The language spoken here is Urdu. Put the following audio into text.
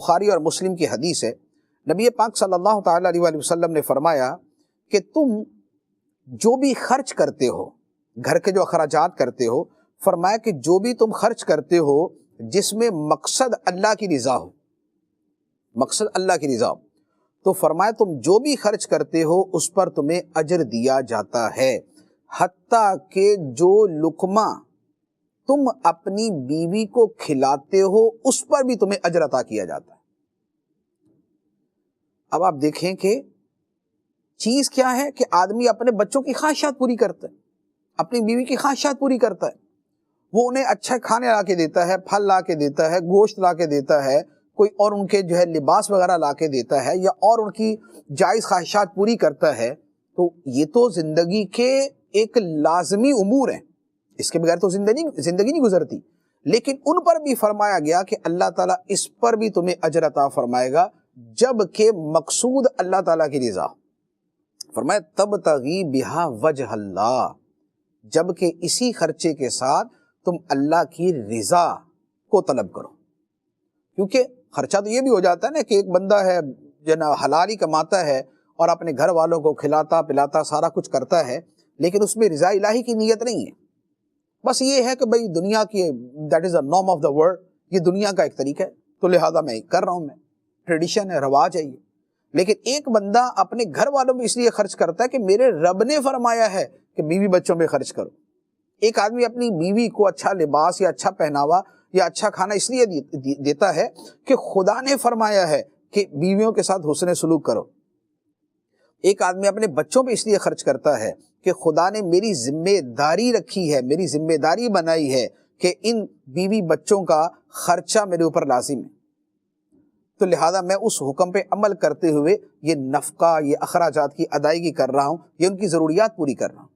بخاری اور مسلم کی حدیث ہے، نبی پاک صلی اللہ تعالیٰ علیہ وآلہ وسلم نے فرمایا کہ تم جو بھی خرچ کرتے ہو، گھر کے جو اخراجات کرتے ہو، فرمایا کہ جو بھی تم خرچ کرتے ہو جس میں مقصد اللہ کی رضا ہو، مقصد اللہ کی رضا ہو، تو فرمایا تم جو بھی خرچ کرتے ہو اس پر تمہیں اجر دیا جاتا ہے، حتیٰ کہ جو لقمہ تم اپنی بیوی کو کھلاتے ہو اس پر بھی تمہیں اجر عطا کیا جاتا ہے۔ اب آپ دیکھیں کہ چیز کیا ہے کہ آدمی اپنے بچوں کی خواہشات پوری کرتا ہے، اپنی بیوی کی خواہشات پوری کرتا ہے، وہ انہیں اچھا کھانے لا کے دیتا ہے، پھل لا کے دیتا ہے، گوشت لا کے دیتا ہے، کوئی اور ان کے جو ہے لباس وغیرہ لا کے دیتا ہے، یا اور ان کی جائز خواہشات پوری کرتا ہے، تو یہ تو زندگی کے ایک لازمی امور ہیں، اس کے بغیر تو زندگی نہیں گزرتی، لیکن ان پر بھی فرمایا گیا کہ اللہ تعالیٰ اس پر بھی تمہیں اجر عطا فرمائے گا، جب کہ مقصود اللہ تعالیٰ کی رضا۔ فرمایا تبتغی بہا وجہ اللہ، جب کہ اسی خرچے کے ساتھ تم اللہ کی رضا کو طلب کرو، کیونکہ خرچہ تو یہ بھی ہو جاتا ہے نا کہ ایک بندہ ہے جو نا حلال ہی کماتا ہے اور اپنے گھر والوں کو کھلاتا پلاتا سارا کچھ کرتا ہے، لیکن اس میں رضا الہی کی نیت نہیں ہے، بس یہ ہے کہ بھئی دنیا کی that is a norm of the world, یہ دنیا کا ایک طریقہ ہے تو لہذا میں کر رہا ہوں، میں ٹریڈیشن ہے، رواج ہے یہ۔ لیکن ایک بندہ اپنے گھر والوں میں اس لیے خرچ کرتا ہے کہ میرے رب نے فرمایا ہے کہ بیوی بچوں پہ خرچ کرو۔ ایک آدمی اپنی بیوی کو اچھا لباس یا اچھا پہناوا یا اچھا کھانا اس لیے دیتا ہے کہ خدا نے فرمایا ہے کہ بیویوں کے ساتھ حسن سلوک کرو۔ ایک آدمی اپنے بچوں پہ اس لیے خرچ کرتا ہے کہ خدا نے میری ذمہ داری رکھی ہے، میری ذمہ داری بنائی ہے کہ ان بیوی بچوں کا خرچہ میرے اوپر لازم ہے، تو لہذا میں اس حکم پہ عمل کرتے ہوئے یہ نفقہ، یہ اخراجات کی ادائیگی کر رہا ہوں، یہ ان کی ضروریات پوری کر رہا ہوں۔